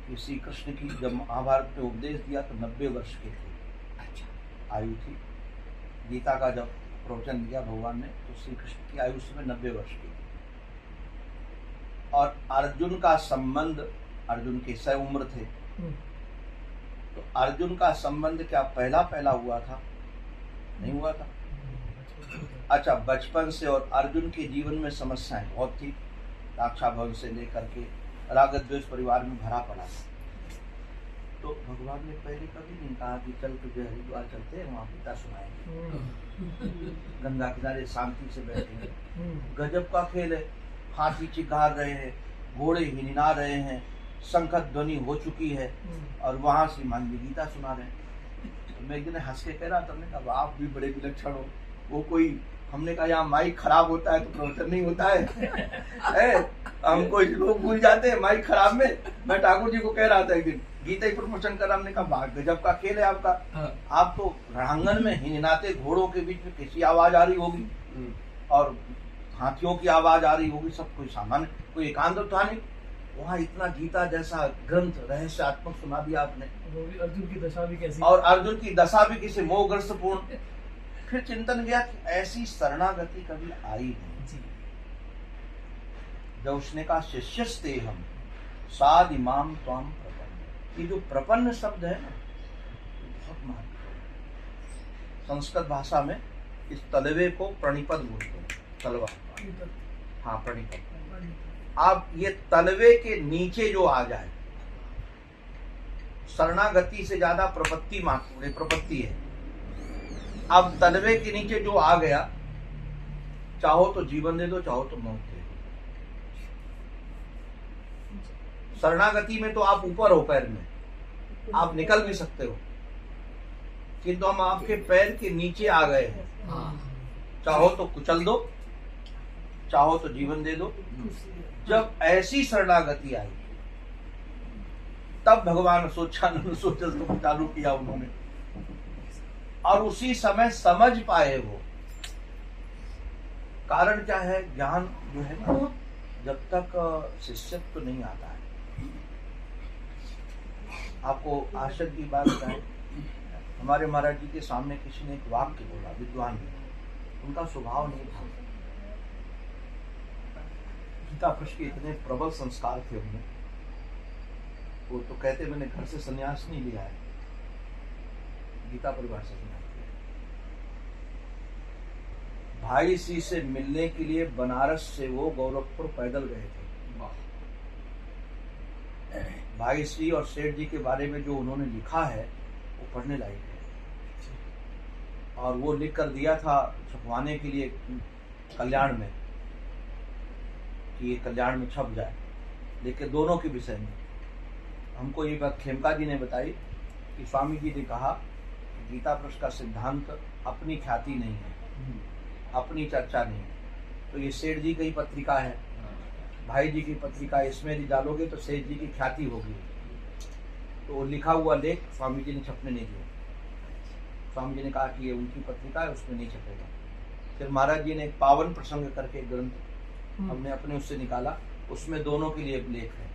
कि श्री कृष्ण की जब महाभारत में उपदेश दिया तो 90 वर्ष के थे, अच्छा आयु थी। गीता का जब प्रवचन दिया भगवान ने तो श्री कृष्ण की आयु उस समय 90 वर्ष की थी। और अर्जुन का संबंध, अर्जुन के 100 उम्र थे, तो अर्जुन का संबंध क्या पहला पहला हुआ था? नहीं हुआ था। अच्छा, बचपन से। और अर्जुन के जीवन में समस्याएं बहुत थी, रक्षाबंधन से लेकर के राग द्वेष परिवार में भरा पड़ा। तो भगवान ने पहले कभी नहीं कहा कि चल तुझे हरिद्वार चलते हैं, वहाँ गीता सुनाएंगे, गंगा किनारे शांति से बैठेंगे। गजब का खेल है, हाथी चिघार रहे हैं, घोड़े हिनहिना रहे हैं, शंखत ध्वनि हो चुकी है और वहां श्रीमान जी गीता सुना रहे हैं। तो मैं एक दिन हंस के कह रहा था, हमने कहा आप भी बड़े विलक्षण हो। वो कोई, हमने कहा यहाँ माइक खराब होता है तो प्रवचन नहीं होता है। हमको लोग भूल जाते हैं माइक खराब में। मैं ठाकुर जी को कह रहा था एक दिन, गीता ही प्रमोशन कर रहा, हमने कहा गजब का खेल है आपका। आप तो रणांगन में हिनहिनाते घोड़ों के बीच में किसी आवाज आ रही होगी और हाथियों की आवाज आ रही होगी, सब कोई सामान्य, कोई एकांत था नहीं। वहाँ इतना गीता जैसा ग्रंथ रहस्यात्मक सुना दिया आपने। अर्जुन की दशा भी कैसी, और अर्जुन की दशा भी किसी मोहग्रस्त पूर्ण। फिर चिंतन गया कि ऐसी शरणागति कभी आई नहीं। जब उसने कहा शिष्यस्ते हम साध इमाम त्वाम प्रपन्न, ये जो प्रपन्न शब्द है ना, बहुत महत्वपूर्ण। संस्कृत भाषा में इस तलवे को प्रणिपद बोलते हैं, तलवा, हाँ प्रणिपद। आप ये तलवे के नीचे जो आ जाए, शरणागति से ज्यादा प्रपत्ति महत्वपूर्ण, प्रपत्ति है। अब तलवे के नीचे जो आ गया, चाहो तो जीवन दे दो, चाहो तो मौत दे दो। शरणागति में तो आप ऊपर हो, पैर में आप निकल भी सकते हो, किंतु हम आपके पैर के नीचे आ गए हैं, चाहो तो कुचल दो, चाहो तो जीवन दे दो। जब ऐसी शरणागति आई तब भगवान सोचानंद सोचल तो चालू किया उन्होंने, और उसी समय समझ पाए वो। कारण क्या है? ज्ञान जो है ना, जब तक शिष्यत्व नहीं आता है। आपको आश्चर्य की बात बताएं, हमारे महाराज जी के सामने किसी ने एक वाक्य बोला, विद्वान ने, उनका स्वभाव नहीं था। गीता पृष्ठ के इतने प्रबल संस्कार थे उनमें, वो तो कहते मैंने घर से संन्यास नहीं लिया है, गीता परिवार से संन्यास लिया। भाई सी से मिलने के लिए बनारस से वो गोरखपुर पैदल गए थे। भाई श्री और सेठ जी के बारे में जो उन्होंने लिखा है वो पढ़ने लायक है, और वो लिख कर दिया था छपवाने के लिए कल्याण में, कि ये कल्याण में छप जाए, लेकिन दोनों के विषय में। हमको ये बात खेमका जी ने बताई कि स्वामी जी ने कहा कि गीता पृष्ठ का सिद्धांत अपनी ख्याति नहीं है, अपनी चर्चा नहीं है। तो ये सेठ जी की पत्रिका है, भाई जी की पत्रिका, इसमें यदि डालोगे तो सेठ जी की ख्याति होगी। तो वो लिखा हुआ लेख स्वामी जी ने छपने नहीं दिया। स्वामी जी ने कहा कि ये उनकी पत्रिका है, उसमें नहीं छपेगा। फिर महाराज जी ने एक पावन प्रसंग करके एक ग्रंथ हमने अपने उससे निकाला, उसमें दोनों के लिए लेख है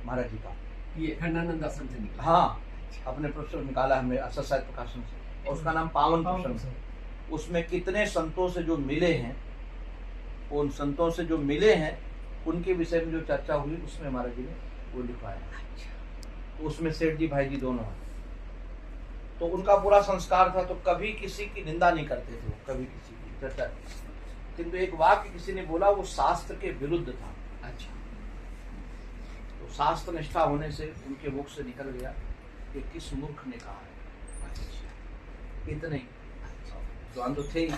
महाराज जी का। ये खंडानंद आश्रम से निकला? हाँ, अपने प्रसंग निकाला हमने असर साहित्य प्रकाशन से, और उसका नाम पावन प्रसंग। उसमें कितने संतों से जो मिले हैं, उन संतों से जो मिले हैं उनके विषय में जो चर्चा हुई, उसमें महाराज जी ने वो लिखवाया। तो उसमें सेठ जी भाई जी दोनों हैं। तो उनका पूरा संस्कार था, तो कभी किसी की निंदा नहीं करते थे, कभी किसी की चर्चा। किंतु एक वाक्य किसी ने बोला, वो शास्त्र के विरुद्ध था। अच्छा। तो शास्त्र निष्ठा होने से उनके मुख से निकल गया कि किस मूर्ख ने कहा है। इतने विद्वान तो थे ही,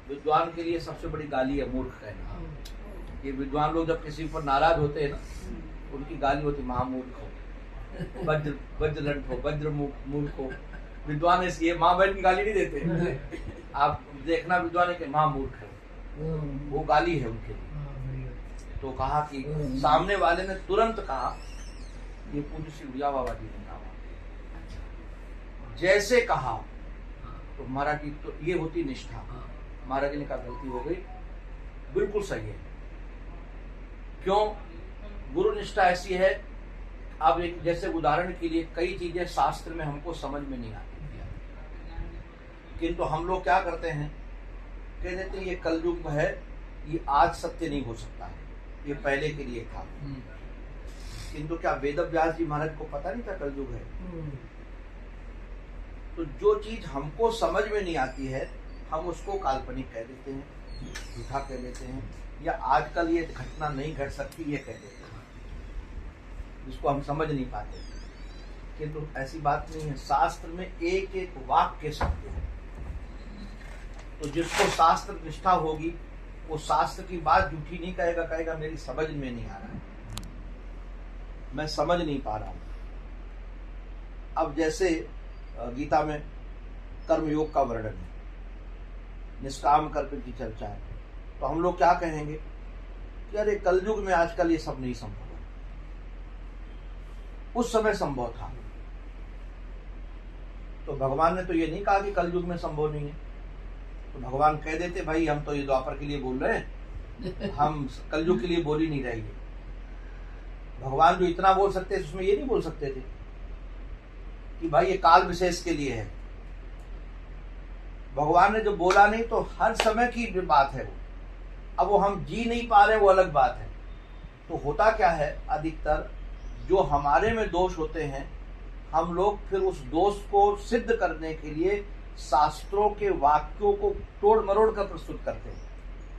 विद्वान के लिए सबसे बड़ी गाली है मूर्ख कहना। ये विद्वान लोग जब किसी पर नाराज होते हैं ना, उनकी गाली होती महामूर्ख हो, वज्रलंठ हो, वज्र मूर्ख हो। विद्वान ये माँ बहन की गाली नहीं देते। आप देखना विद्वान के महामूर्ख है, वो गाली है उनके लिए। तो कहा कि सामने वाले ने तुरंत कहा, ये पूज्य श्री ऊर्जा बाबा जी ने कहा। जैसे कहा तो महाराज जी, तो ये होती निष्ठा। महाराज जी ने कहा गलती हो गई, बिल्कुल सही है। क्यों? गुरु निष्ठा ऐसी है। अब एक जैसे उदाहरण के लिए कई चीजें शास्त्र में हमको समझ में नहीं आती, किंतु हम लोग क्या करते हैं, कह देते हैं ये कलयुग है, ये आज सत्य नहीं हो सकता है, ये पहले के लिए था। किंतु क्या वेद व्यास जी महाराज को पता नहीं था कलयुग है? तो जो चीज हमको समझ में नहीं आती है, हम उसको काल्पनिक कह देते हैं, झूठा कह देते हैं, या आजकल ये घटना नहीं घट सकती ये कह देते हैं, जिसको हम समझ नहीं पाते। किंतु ऐसी बात नहीं है। शास्त्र में एक एक वाक्य सत्य है। तो जिसको शास्त्र निष्ठा होगी, वो शास्त्र की बात झूठी नहीं कहेगा, कहेगा मेरी समझ में नहीं आ रहा है, मैं समझ नहीं पा रहा हूं। अब जैसे गीता में कर्मयोग का वर्णन है, निष्काम कर्म की चर्चा है, तो हम लोग क्या कहेंगे कि अरे कलयुग में आजकल ये सब नहीं संभव है, उस समय संभव था। तो भगवान ने तो ये नहीं कहा कि कलयुग में संभव नहीं है। तो भगवान कह देते भाई हम तो ये द्वापर के लिए बोल रहे हैं, हम कलयुग के लिए बोल ही नहीं रहेंगे। भगवान जो इतना बोल सकते थे उसमें ये नहीं बोल सकते थे कि भाई ये काल विशेष के लिए है। भगवान ने जो बोला नहीं, तो हर समय की बात है वो। अब वो हम जी नहीं पा रहे, वो अलग बात है। तो होता क्या है, अधिकतर जो हमारे में दोष होते हैं, हम लोग फिर उस दोष को सिद्ध करने के लिए शास्त्रों के वाक्यों को तोड़ मरोड़ कर प्रस्तुत करते हैं,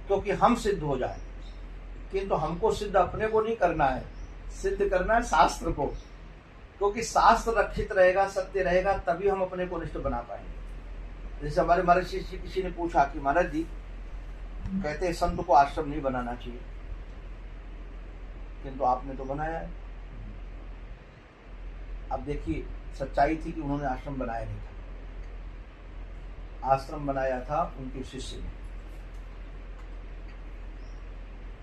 क्योंकि हम सिद्ध हो जाए। किंतु हमको सिद्ध अपने को नहीं करना है, सिद्ध करना है शास्त्र को, क्योंकि शास्त्र रक्षित रहेगा, सत्य रहेगा, तभी हम अपने को निष्ठ बना पाएंगे। जैसे हमारे महाराज जी किसी ने पूछा कि महाराज जी कहते हैं संत को आश्रम नहीं बनाना चाहिए, किंतु आपने तो बनाया है। अब देखिए सच्चाई थी कि उन्होंने आश्रम बनाया नहीं था। आश्रम बनाया था उनके शिष्य ने,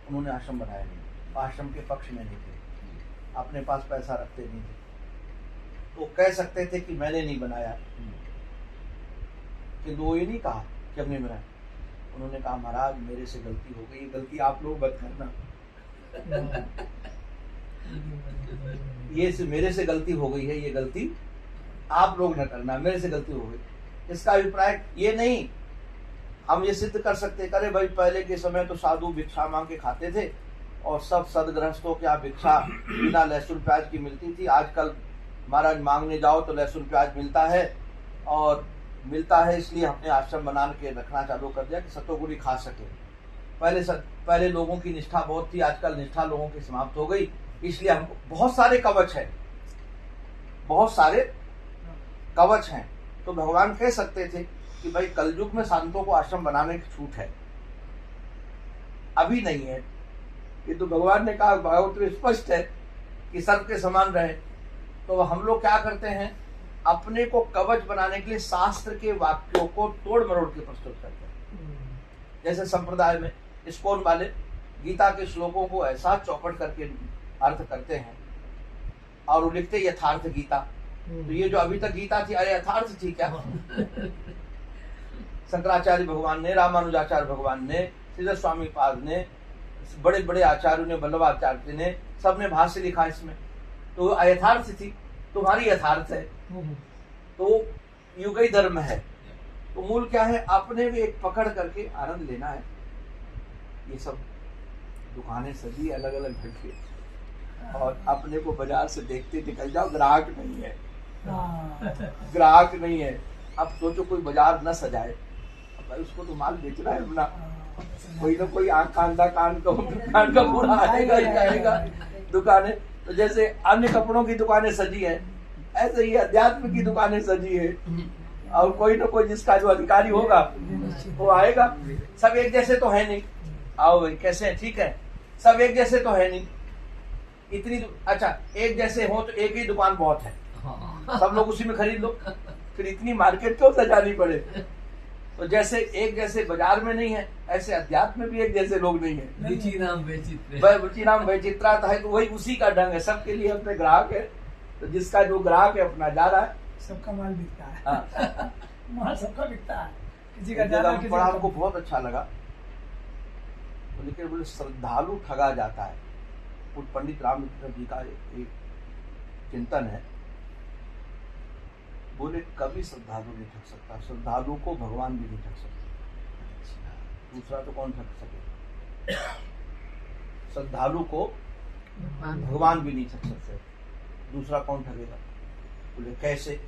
उन्होंने आश्रम बनाया नहीं। आश्रम के पक्ष में नहीं थे, अपने पास पैसा रखते नहीं थे, तो कह सकते थे कि मैंने नहीं बनाया, किंतु वो ये नहीं कहा कि हमने बनाया। उन्होंने कहा महाराज मेरे से गलती हो गई, ये गलती आप लोग मत करना, ये मेरे से गलती हो गई है, ये गलती आप लोग न करना, मेरे से गलती हो गई। इसका अभिप्राय ये नहीं हम ये सिद्ध कर सकते करे भाई पहले के समय तो साधु भिक्षा मांग के खाते थे और सब सदगृहस्थों के यहाँ भिक्षा बिना लहसुन प्याज की मिलती थी। आजकल महाराज मांगने जाओ तो लहसुन प्याज मिलता है, और मिलता है इसलिए हमने आश्रम बना के रखना चालू कर दिया कि सतोगुणी खा सके। पहले लोगों की निष्ठा बहुत थी, आजकल निष्ठा लोगों की समाप्त हो गई, इसलिए हम बहुत सारे कवच हैं, बहुत सारे कवच हैं। तो भगवान कह सकते थे कि भाई कलयुग में संतों को आश्रम बनाने की छूट है, अभी नहीं है। ये तो भगवान ने कहा, भागवत में स्पष्ट है कि सर्व के समान रहे। तो हम लोग क्या करते हैं, अपने को कवच बनाने के लिए शास्त्र के वाक्यों को तोड़ मरोड़ के प्रस्तुत करते हैं। जैसे संप्रदाय में इस्कॉन वाले गीता के श्लोकों को ऐसा चौपट करके अर्थ करते हैं और वो लिखते यथार्थ गीता। तो ये जो अभी तक गीता थी, अरे यथार्थ थी क्या? शंकराचार्य भगवान ने, रामानुजाचार्य भगवान ने, श्रीधर स्वामी पाद ने, बड़े बड़े आचार्यों ने, वल्लभाचार्य ने, सबने भाष्य लिखा इसमें। तो अयथार्थ थी, तुम्हारी यथार्थ है। तो युगई धर्म है। तो मूल क्या है, अपने भी एक पकड़ करके आनंद लेना है। ये सब दुकानें सजी अलग अलग ढंग के, और अपने को बाजार से देखते निकल जाओ, ग्राहक नहीं है, ग्राहक नहीं है। अब सोचो कोई बाजार न सजाए, भाई उसको तो माल बेचना है अपना, कोई ना कोई आंख कांदा कान का पूरा आएगा ही आएगा दुकानें। तो जैसे अन्य कपड़ों की दुकानें सजी है, ऐसे ही अध्यात्म की दुकानें सजी है, और कोई ना कोई जिसका जो अधिकारी होगा वो आएगा। सब एक जैसे तो है नहीं, आओ भाई कैसे हैं, ठीक है, सब एक जैसे तो है नहीं। इतनी अच्छा एक जैसे हो तो एक ही दुकान बहुत है, सब लोग उसी में खरीद लो, फिर इतनी मार्केट क्यों सजानी पड़े। तो जैसे एक जैसे बाजार में नहीं है, ऐसे अध्यात्म में भी एक जैसे लोग नहीं है। रुचि नाम वैचित्रा है, तो वही उसी का ढंग है, सबके लिए अपने ग्राहक है। तो जिसका जो ग्राहक है अपना जा रहा है, सबका माल बिकता है। हाँ। माल सबका बिकता है, किसी का जा रहा है, किसी पढ़ा, का हमको बहुत अच्छा लगा। तो लेकिन बोले श्रद्धालु ठगा जाता है। वो पंडित रामचंद्र जी का एक चिंतन है, बोले कभी श्रद्धालु नहीं ठग सकता, श्रद्धालु को भगवान भी नहीं ठग सकता, दूसरा तो कौन ठग सके। श्रद्धालु को भगवान भी नहीं ठग सकते, दूसरा कौन ठगेगा। बोले कैसे,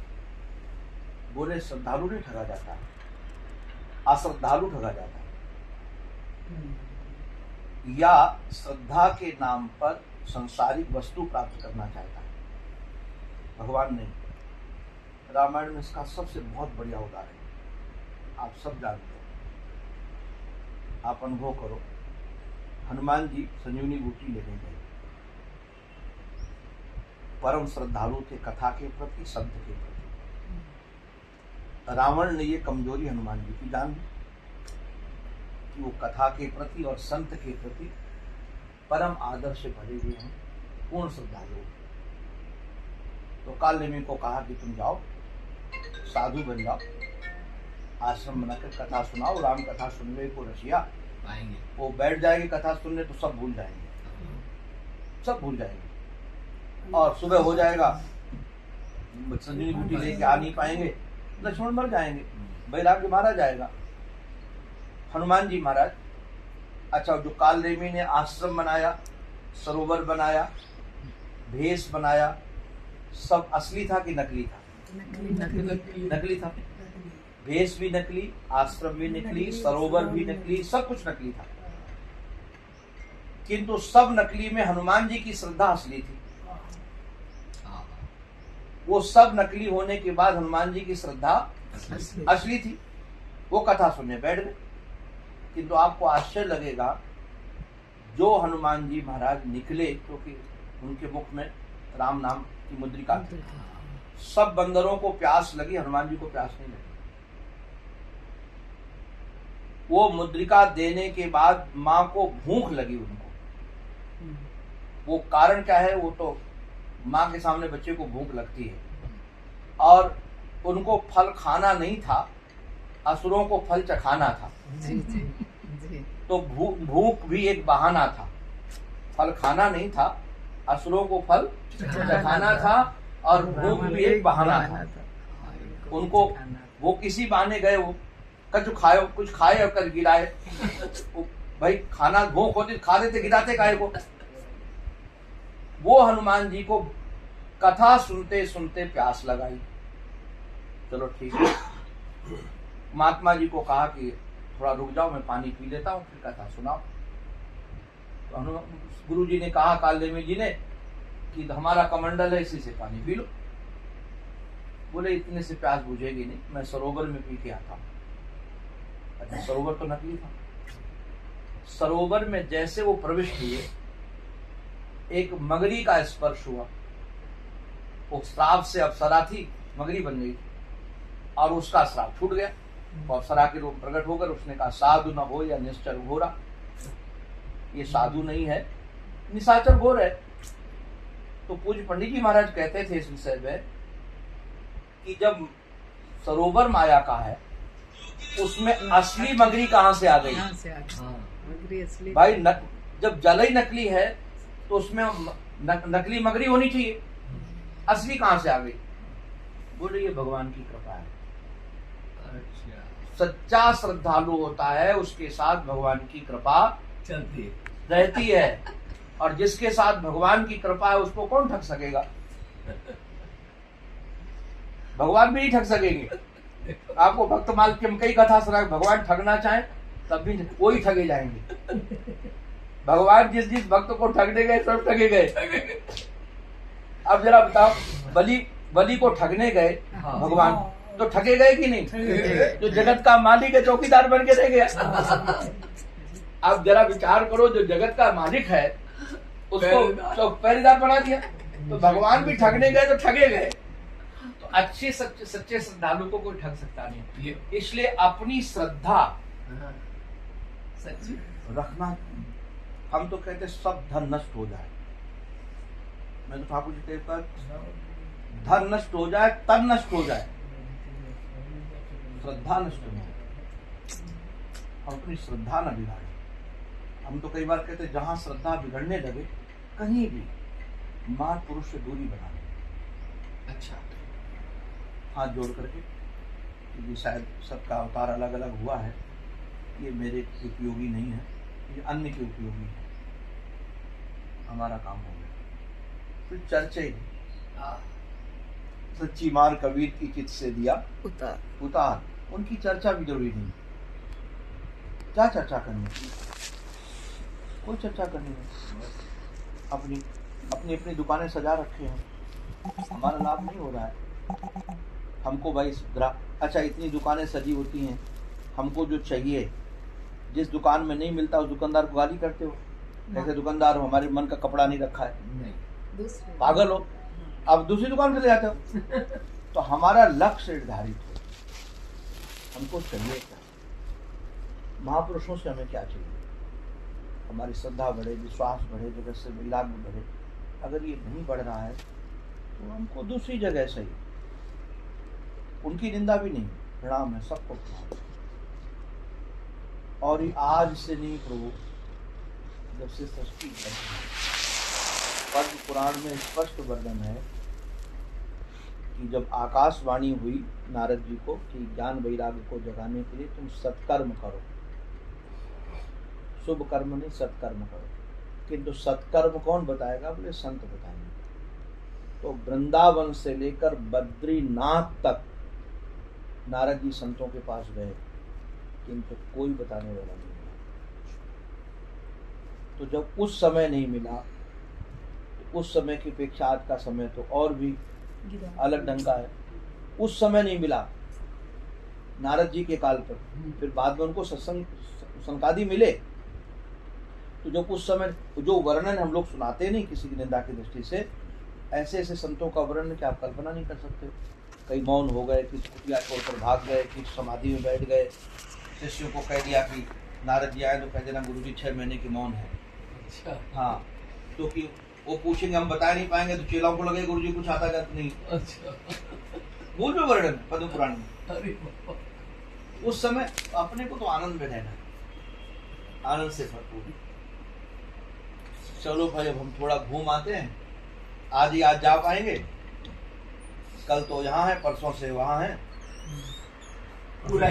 बोले श्रद्धालु नहीं ठगा जाता, अश्रद्धालु ठगा जाता है। या श्रद्धा के नाम पर संसारिक वस्तु प्राप्त करना चाहता है, भगवान नहीं। रामायण में इसका सबसे बहुत बढ़िया उदाहरण आप सब जानते हैं, आप अनुभव करो। हनुमान जी संजीवनी बूटी लेने गए, परम श्रद्धालु थे कथा के प्रति, संत के प्रति। रावण ने ये कमजोरी हनुमान जी की जान ली कि वो कथा के प्रति और संत के प्रति परम आदर से भरे हुए हैं, पूर्ण श्रद्धालु। तो काल नेमी को कहा कि तुम जाओ, साधु बन जाओ, आश्रम बनाकर कथा सुनाओ, राम कथा सुनने को रसिया पाएंगे। वो बैठ जाएंगे कथा सुनने तो सब भूल जाएंगे, सब भूल जाएंगे। और सुबह हो जाएगा, संजीवनी बूटी लेके आ नहीं पाएंगे, लक्ष्मण मर जाएंगे, वैराग्य मारा जाएगा। हनुमान जी महाराज, अच्छा जो काल नेमी ने आश्रम बनाया, सरोवर बनाया, भेष बनाया, सब असली था कि नकली था? नकली था। भेष भी नकली, आश्रम भी नकली, सरोवर भी नकली, सब कुछ नकली था। किंतु सब नकली में हनुमान जी की श्रद्धा असली थी। वो सब नकली होने के बाद हनुमान जी की श्रद्धा असली थी। वो कथा सुनने बैठ गए। किंतु आपको आश्चर्य लगेगा, जो हनुमान जी महाराज निकले, क्योंकि उनके मुख में राम नाम की मुद्रिका थी, सब बंदरों को प्यास लगी, हनुमान जी को प्यास नहीं लगी। वो मुद्रिका देने के बाद माँ को भूख लगी उनको। वो कारण क्या है, वो तो माँ के सामने बच्चे को भूख लगती है, और उनको फल खाना नहीं था, असुरों को फल चखाना था। जी जी जी। तो भूख भी एक बहाना था, फल खाना नहीं था, असुरों को फल चखाना था, और भूख भी एक बहाना था। उनको वो किसी बहाने गए, वो कुछ खाए और कच गिराए। भाई खाना भूख होती खा देते, गिराते काहे को। वो हनुमान जी को कथा सुनते सुनते प्यास लगाई। चलो ठीक है, महात्मा जी को कहा कि थोड़ा रुक जाओ, मैं पानी पी लेता हूँ, फिर कथा सुनाओ। तो गुरु जी ने कहा, कालनेमी जी ने, कि हमारा कमंडल है, इसी से पानी पी लो। बोले इतने से प्यास बुझेगी नहीं, मैं सरोवर में पी के आता हूँ। अच्छा, सरोवर तो नकली था। सरोवर में जैसे वो प्रविष्ट हुए, एक मगरी का स्पर्श हुआ। वो श्राप से अप्सरा थी, मगरी बन गई, और उसका श्राप छूट गया। और अप्सरा के रूप प्रकट होकर उसने कहा, साधु न हो या निश्चर घोरा। ये साधु नहीं है, निशाचर घोर है। तो पूज्य पंडित जी महाराज कहते थे इस विषय में कि जब सरोवर माया का है, उसमें असली मगरी कहां से आ गई? मगरी असली भाई जब जल ही नकली है तो उसमें नकली मगरी होनी चाहिए, असली कहां से आ गई? बोले ये भगवान की कृपा है। सच्चा श्रद्धालु होता है, उसके साथ भगवान की कृपा चलती रहती है, और जिसके साथ भगवान की कृपा है उसको कौन ठग सकेगा? भगवान भी नहीं ठग सकेंगे। आपको भक्त माल की कई कथा सुना, भगवान ठगना चाहे तब भी वही ठगे जाएंगे। भगवान जिस जिस भक्त को ठगने गए सब ठगे गए। अब जरा बताओ, बलि को ठगने गए भगवान, तो ठगे गए कि नहीं? जो जगत का मालिक है, चौकीदार बन के रह गया। अब जरा विचार करो, जो जगत का मालिक है उसको पहरेदार बना दिया। तो भगवान भी ठगने गए तो ठगे गए। तो अच्छे सच्चे श्रद्धालु को कोई ठग सकता नहीं। इसलिए अपनी श्रद्धा सच्ची रखना। हम तो कहते सब धन नष्ट हो जाए, मैं तो ठाकुर जी कहता, धन नष्ट हो जाए, तन नष्ट हो जाए, श्रद्धा नष्ट हो जाए। हम अपनी श्रद्धा न बिगाड़े। हम तो कई बार कहते जहां श्रद्धा बिगड़ने लगे, कहीं भी मां पुरुष से दूरी बना ले। अच्छा, हाथ जोड़ करके, क्योंकि शायद सबका अवतार अलग अलग हुआ है, ये मेरे उपयोगी नहीं है, ये अन्य के उपयोगी है, हमारा काम हो गया। फिर चर्चा ही सच्ची मार कबीर की चित से दिया उतार। उनकी चर्चा भी जरूरी नहीं। क्या चर्चा करनी? कोई चर्चा करनी नहीं। अपनी अपनी अपनी दुकानें सजा रखे हैं, हमारा लाभ नहीं हो रहा है। हमको भाई अच्छा, इतनी दुकानें सजी होती हैं, हमको जो चाहिए, जिस दुकान में नहीं मिलता उस दुकानदार को गाली करते हो, ऐसे दुकानदार हो, हमारे मन का कपड़ा नहीं रखा है, पागल हो, अब दूसरी दुकान पे ले जाते हो। तो हमारा लक्ष्य निर्धारित हो, हमको चाहिए क्या, महापुरुषों से हमें क्या चाहिए, हमारी श्रद्धा बढ़े, विश्वास बढ़े, जगत से वैराग्य बढ़े। अगर ये नहीं बढ़ रहा है तो हमको दूसरी जगह सही, उनकी निंदा भी नहीं, प्रणाम है सबको प्रणाम। और ये आज से नहीं प्रभु, जब से सृष्टि पद्म पुराण में स्पष्ट वर्णन है कि जब आकाशवाणी हुई नारद जी को कि ज्ञान वैराग्य को जगाने के लिए तुम सत्कर्म करो, शुभ कर्म नहीं सत्कर्म करो। किंतु सत्कर्म कौन बताएगा? बोले संत बताएंगे। तो वृंदावन से लेकर बद्रीनाथ तक नारद जी संतों के पास गए, किंतु कोई बताने वाला नहीं मिला। तो जब उस समय नहीं मिला, तो उस समय की अपेक्षा आज का समय तो और भी अलग ढंग का है। उस समय नहीं मिला नारद जी के काल पर, फिर बाद में उनको सत्संग संकादि मिले। तो जब उस समय जो वर्णन हम लोग सुनाते नहीं किसी की निंदा की दृष्टि से, ऐसे ऐसे संतों का वर्णन कि आप कल्पना नहीं कर सकते हो। कई मौन हो गए, किसी कुटिया छोड़कर भाग गए, किसी समाधि में बैठ गए। शिष्यों को कह दिया कि नारद जी आए तो कह देना गुरु जी 6 महीने की मौन है। अच्छा हाँ, तो कि वो पूछेंगे हम बता नहीं पाएंगे तो चेलों को लगे गुरु जी कुछ आता जाता नहीं। अच्छा भूल में वर्णन है पद्म पुराण में। अरे बाबा। उस समय अपने को तो आनंद में रहना, आनंद से भरपूर। चलो भाई अब हम थोड़ा घूम आते हैं। आज ही आज जा पाएंगे, कल तो यहाँ है, परसों से वहाँ है। पूरा